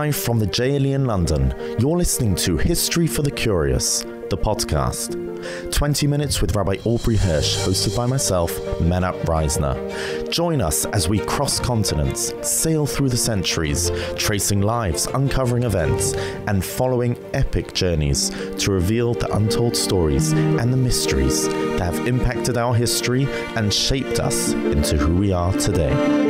Live from the JLE in London, you're listening to History for the Curious, the podcast. 20 minutes with Rabbi Aubrey Hirsch, hosted by myself, Manav Reisner. Join us as we cross continents, sail through the centuries, tracing lives, uncovering events, and following epic journeys to reveal the untold stories and the mysteries that have impacted our history and shaped us into who we are today.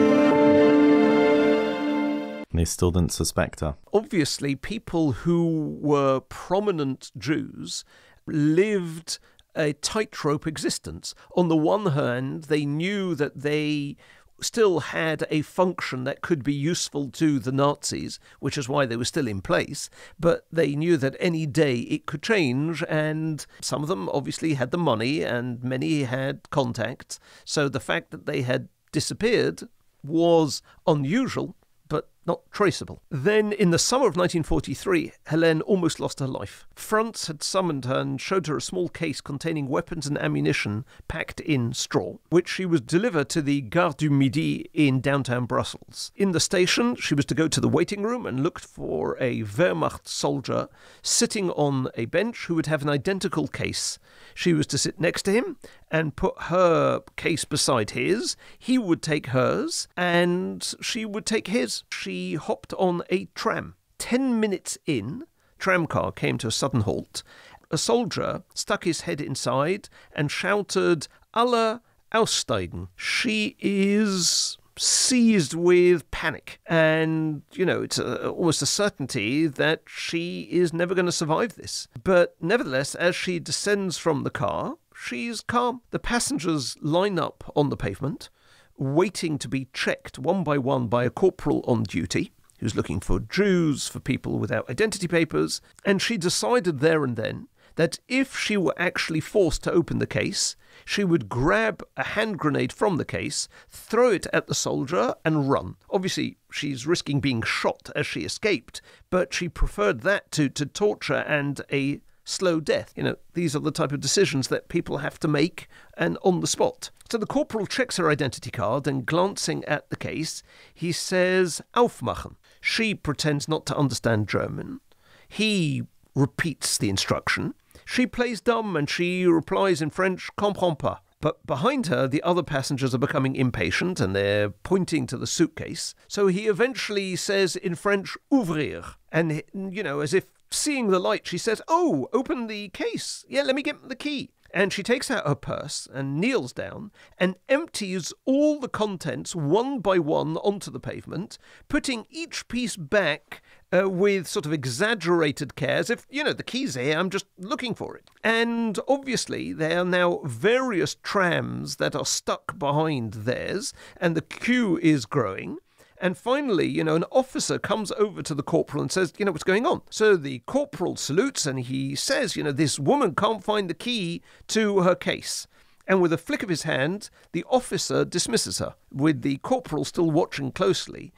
They still didn't suspect her. Obviously, people who were prominent Jews lived a tightrope existence. On the one hand, they knew that they still had a function that could be useful to the Nazis, which is why they were still in place, but they knew that any day it could change, and some of them obviously had the money and many had contacts, so the fact that they had disappeared was unusual, but not traceable. Then, in the summer of 1943, Helene almost lost her life. France had summoned her and showed her a small case containing weapons and ammunition packed in straw, which she was delivered to the Gare du Midi in downtown Brussels. In the station, she was to go to the waiting room and looked for a Wehrmacht soldier sitting on a bench who would have an identical case. She was to sit next to him and put her case beside his. He would take hers, and she would take his. She hopped on a tram. 10 minutes in, tramcar came to a sudden halt. A soldier stuck his head inside and shouted, "Alle aussteigen." She is seized with panic. And, it's almost a certainty that she is never going to survive this. But nevertheless, as she descends from the car, she's calm. The passengers line up on the pavement, waiting to be checked one by one by a corporal on duty, who's looking for Jews, for people without identity papers. And she decided there and then that if she were actually forced to open the case, she would grab a hand grenade from the case, throw it at the soldier, and run. Obviously, she's risking being shot as she escaped, but she preferred that to torture and a slow death. These are the type of decisions that people have to make, and on the spot. So the corporal checks her identity card, and glancing at the case, he says, "Aufmachen." She pretends not to understand German. He repeats the instruction. She plays dumb, and she replies in French, "Comprends pas." But behind her, the other passengers are becoming impatient, and they're pointing to the suitcase. So he eventually says in French, "Ouvrir." And, as if seeing the light, she says, "Oh, open the case. Yeah, let me get the key." And she takes out her purse and kneels down and empties all the contents one by one onto the pavement, putting each piece back with sort of exaggerated care, as if, the key's here, I'm just looking for it. And obviously there are now various trams that are stuck behind theirs, and the queue is growing. And finally, an officer comes over to the corporal and says, what's going on? So the corporal salutes and he says, this woman can't find the key to her case. And with a flick of his hand, the officer dismisses her, with the corporal still watching closely.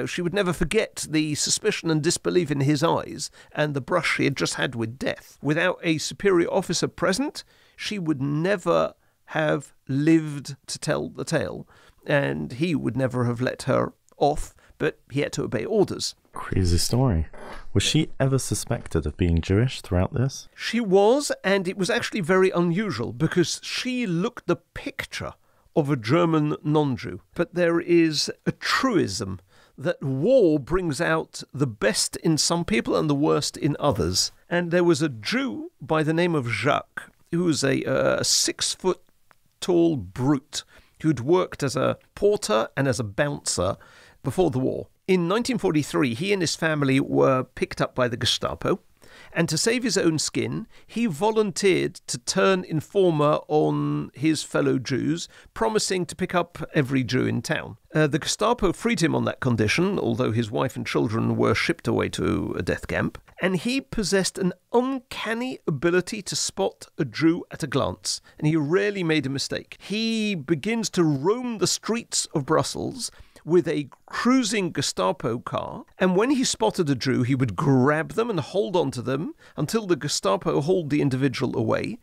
She would never forget the suspicion and disbelief in his eyes and the brush she had just had with death. Without a superior officer present, she would never have lived to tell the tale, and he would never have let her off, but he had to obey orders. Crazy story. Was she ever suspected of being Jewish throughout this? She was, and it was actually very unusual because she looked the picture of a German non-Jew. But there is a truism that war brings out the best in some people and the worst in others. And there was a Jew by the name of Jacques, who was a 6-foot-tall brute who'd worked as a porter and as a bouncer before the war. In 1943, he and his family were picked up by the Gestapo, and to save his own skin, he volunteered to turn informer on his fellow Jews, promising to pick up every Jew in town. The Gestapo freed him on that condition, although his wife and children were shipped away to a death camp, and he possessed an uncanny ability to spot a Jew at a glance, and he rarely made a mistake. He begins to roam the streets of Brussels with a cruising Gestapo car, and when he spotted a Jew, he would grab them and hold on to them until the Gestapo hauled the individual away.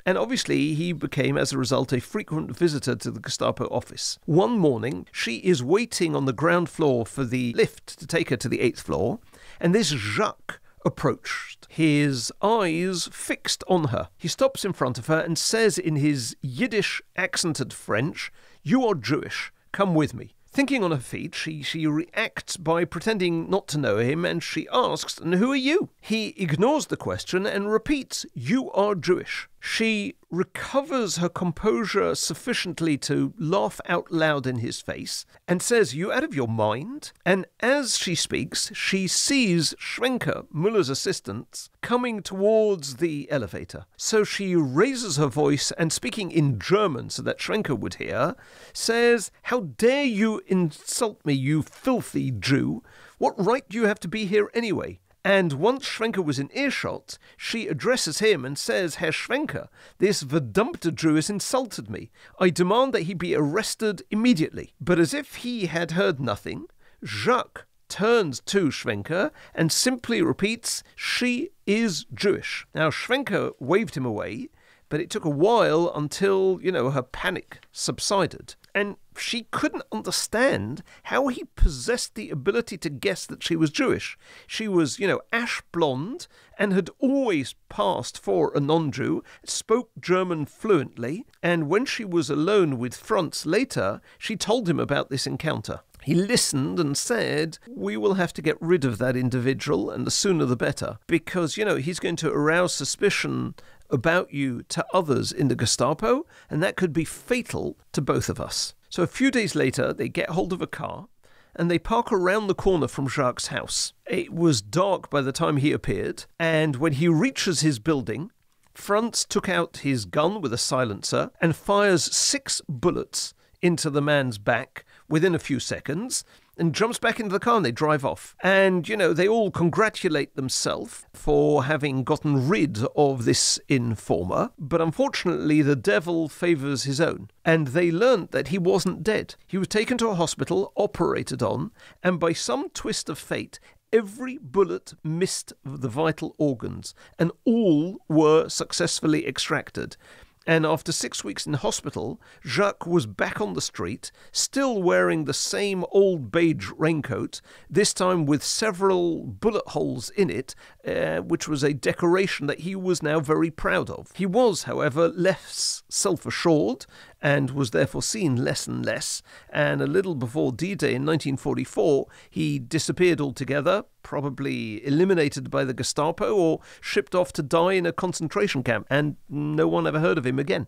And obviously, he became, as a result, a frequent visitor to the Gestapo office. One morning, she is waiting on the ground floor for the lift to take her to the 8th floor, And this Jacques approached, his eyes fixed on her. He stops in front of her and says in his Yiddish accented French, "You are Jewish, come with me." Thinking on her feet, she reacts by pretending not to know him, and she asks, "And who are you?" He ignores the question and repeats, "You are Jewish." She recovers her composure sufficiently to laugh out loud in his face and says, "You out of your mind?" And as she speaks, she sees Schwenker, Muller's assistant, coming towards the elevator. So she raises her voice and, speaking in German so that Schwenker would hear, says, "How dare you insult me, you filthy Jew? What right do you have to be here anyway?" And once Schwenker was in earshot, she addresses him and says, "Herr Schwenker, this verdammte Jew has insulted me. I demand that he be arrested immediately." But as if he had heard nothing, Jacques turns to Schwenker and simply repeats, "She is Jewish." Now, Schwenker waved him away, but it took a while until, her panic subsided. And she couldn't understand how he possessed the ability to guess that she was Jewish. She was, ash blonde and had always passed for a non-Jew, spoke German fluently, and when she was alone with Franz later, she told him about this encounter. He listened and said, "We will have to get rid of that individual, and the sooner the better, because, he's going to arouse suspicion about you to others in the Gestapo, and that could be fatal to both of us." So a few days later, they get hold of a car, and they park around the corner from Jacques' house. It was dark by the time he appeared, and when he reaches his building, Franz took out his gun with a silencer and fires 6 bullets into the man's back within a few seconds, and jumps back into the car and they drive off. And, they all congratulate themselves for having gotten rid of this informer. But unfortunately, the devil favors his own. And they learnt that he wasn't dead. He was taken to a hospital, operated on, and by some twist of fate, every bullet missed the vital organs, and all were successfully extracted. And after 6 weeks in hospital, Jacques was back on the street, still wearing the same old beige raincoat, this time with several bullet holes in it, which was a decoration that he was now very proud of. He was, however, less self-assured and was therefore seen less and less, and a little before D-Day in 1944, he disappeared altogether, probably eliminated by the Gestapo or shipped off to die in a concentration camp, and no one ever heard of him again.